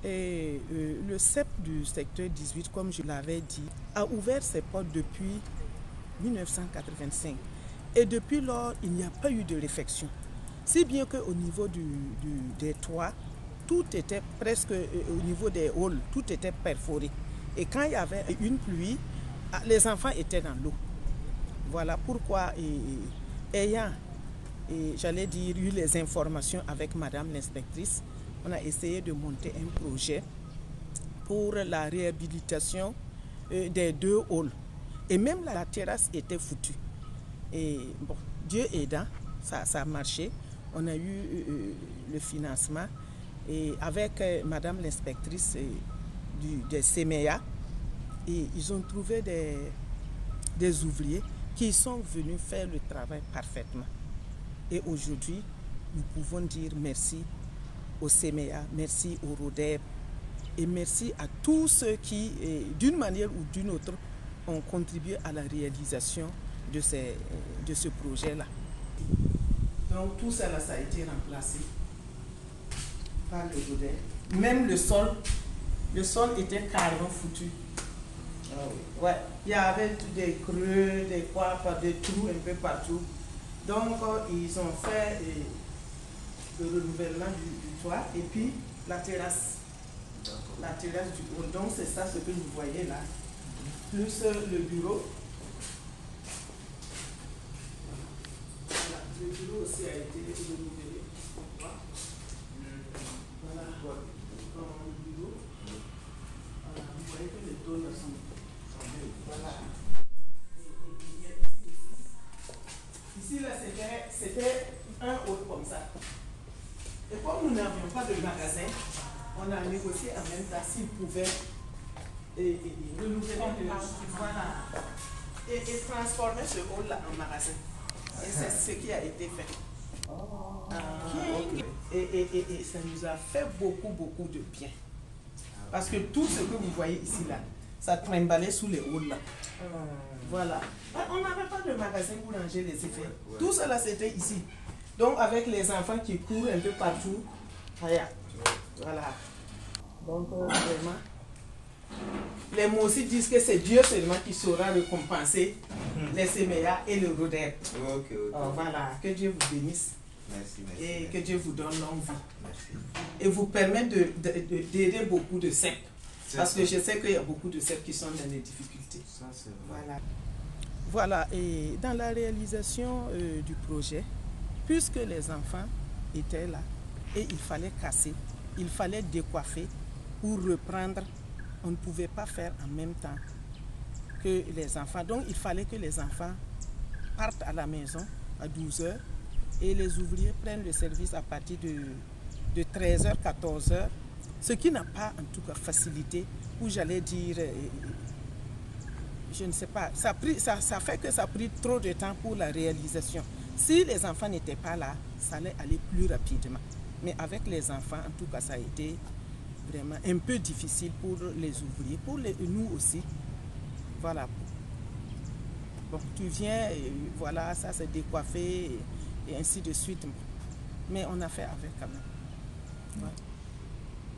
Et le CEP du secteur 18, comme je l'avais dit, a ouvert ses portes depuis 1985. Et depuis lors, il n'y a pas eu de réfection. Si bien qu'au niveau des toits, tout était presque, au niveau des halls, tout était perforé. Et quand il y avait une pluie, les enfants étaient dans l'eau. Voilà pourquoi, ayant, j'allais dire, eu les informations avec Madame l'inspectrice, on a essayé de monter un projet pour la réhabilitation des 2 halls. Et même la terrasse était foutue. Et bon, Dieu aidant, ça a marché. On a eu le financement. Et avec Madame l'inspectrice des CEMEA, et ils ont trouvé des ouvriers qui sont venus faire le travail parfaitement. Et aujourd'hui, nous pouvons dire merci au CEMEA, merci au RODEP et merci à tous ceux qui, d'une manière ou d'une autre, ont contribué à la réalisation de ce projet-là. Donc tout ça, ça a été remplacé par le RODEP. Même le sol était carrément foutu. Ah oui. Ouais, il y avait des creux, des trous un peu partout. Donc ils ont fait le renouvellement du toit et puis la terrasse. La terrasse du haut. Donc c'est ça ce que vous voyez là. Plus le bureau. Voilà. Le bureau aussi a été renouvelé. Voilà. Le bureau. Voilà. Vous voyez que les tôles sont. Voilà. Ici, là, c'était un hall comme ça. Et comme nous n'avions pas de magasin, on a négocié en même temps s'ils pouvaient renouveler voilà, et transformer ce hall-là en magasin. Et c'est ce qui a été fait. Et ça nous a fait beaucoup de bien. Parce que tout ce que vous voyez ici, là, ça trimballait sous les halls là. Voilà. On n'avait pas de magasin pour ranger les effets. Tout cela c'était ici. Donc avec les enfants qui courent un peu partout. Voilà. Donc vraiment, les mots aussi disent que c'est Dieu seulement qui saura récompenser les CEMEA et le RODEP. Voilà. Que Dieu vous bénisse. Merci. Et que Dieu vous donne longue vie. Merci. Et vous permette d'aider beaucoup de CEP. Parce que je sais qu'il y a beaucoup de CEP qui sont dans des difficultés. Ça, c'est vrai. Voilà, et dans la réalisation du projet, puisque les enfants étaient là et il fallait casser, il fallait décoiffer ou reprendre, on ne pouvait pas faire en même temps que les enfants. Donc il fallait que les enfants partent à la maison à 12h et les ouvriers prennent le service à partir de 13h, 14h. Ce qui n'a pas en tout cas facilité, ou j'allais dire, je ne sais pas, ça fait que ça a pris trop de temps pour la réalisation. Si les enfants n'étaient pas là, ça allait aller plus rapidement. Mais avec les enfants, en tout cas, ça a été vraiment un peu difficile pour les ouvriers, pour nous aussi. Voilà. Bon, tu viens, et voilà, ça s'est décoiffé, et ainsi de suite. Mais on a fait avec quand même. Voilà.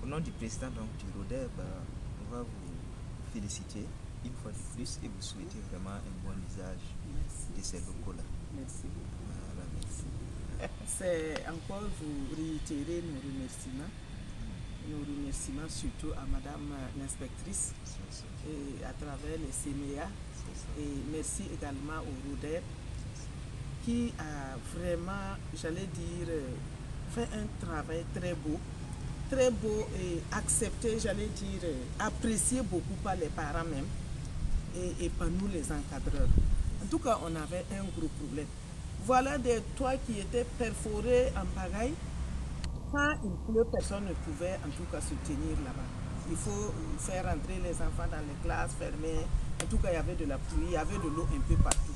Au nom du président donc, du RODEP, on va vous féliciter une fois de plus et vous souhaiter vraiment un bon usage de ces locaux-là. Merci. Voilà, merci. C'est encore vous réitérer nos remerciements surtout à Madame l'inspectrice et à travers les CEMEA. Et merci également au RODEP qui a vraiment, j'allais dire, fait un travail très beau et accepté, j'allais dire, apprécié beaucoup par les parents même et par nous les encadreurs. En tout cas, on avait un gros problème. Voilà des toits qui étaient perforés en pagaille. Quand il pleut, personne ne pouvait en tout cas se tenir là-bas. Il faut faire rentrer les enfants dans les classes fermées. En tout cas, il y avait de la pluie, il y avait de l'eau un peu partout.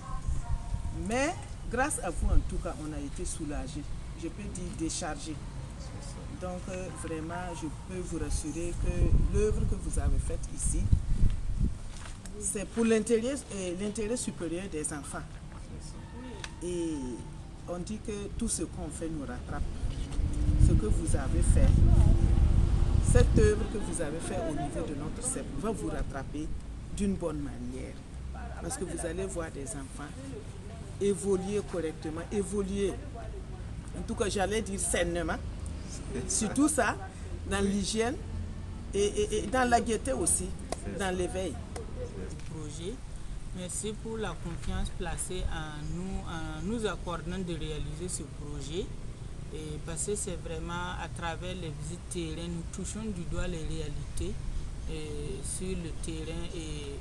Mais grâce à vous, en tout cas, on a été soulagés. Je peux dire déchargés. Donc vraiment, je peux vous rassurer que l'œuvre que vous avez faite ici, c'est pour l'intérêt supérieur des enfants. Et on dit que tout ce qu'on fait nous rattrape. Ce que vous avez fait, cette œuvre que vous avez faite au niveau de notre CEP va vous rattraper d'une bonne manière. Parce que vous allez voir des enfants évoluer correctement, évoluer, en tout cas j'allais dire sainement, surtout ça, dans l'hygiène et dans la gaieté aussi, dans l'éveil. Projet. Merci pour la confiance placée en nous accordant de réaliser ce projet. Et parce que c'est vraiment à travers les visites terrain, nous touchons du doigt les réalités sur le terrain. Et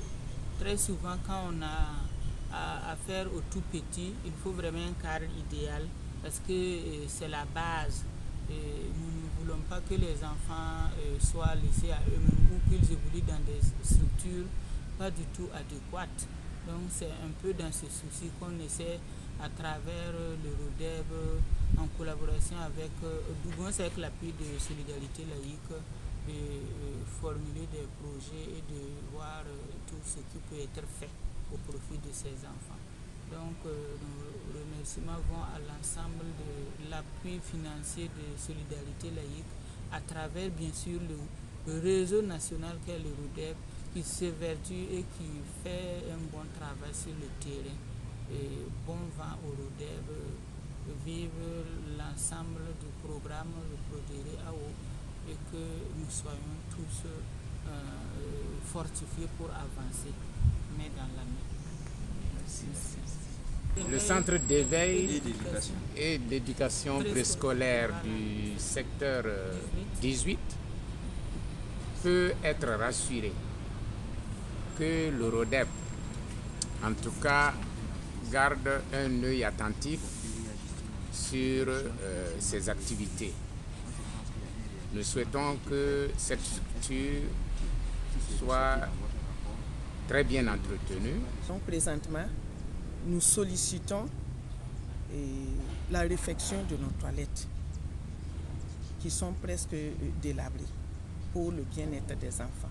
très souvent, quand on a affaire au tout petit, il faut vraiment un cadre idéal parce que c'est la base. Nous ne voulons pas que les enfants soient laissés à eux-mêmes ou qu'ils évoluent dans des structures pas du tout adéquates. Donc c'est un peu dans ce souci qu'on essaie à travers le RODEB en collaboration avec Dougon, c'est avec l'appui de Solidarité Laïque, de formuler des projets et de voir tout ce qui peut être fait au profit de ces enfants. Donc nos remerciements vont à l'ensemble de l'appui financier de Solidarité Laïque à travers bien sûr le réseau national qu'est le RODEB qui s'évertue et qui fait un bon travail sur le terrain. Et bon vent au RODEB, vive l'ensemble du programme, le Prodéré AO, et que nous soyons tous fortifiés pour avancer, mais dans la main. Le centre d'éveil et d'éducation préscolaire du secteur 18 peut être rassuré que le RODEB, en tout cas, garde un œil attentif sur ses activités. Nous souhaitons que cette structure soit très bien entretenue. Donc présentement, nous sollicitons la réfection de nos toilettes qui sont presque délabrées pour le bien-être des enfants.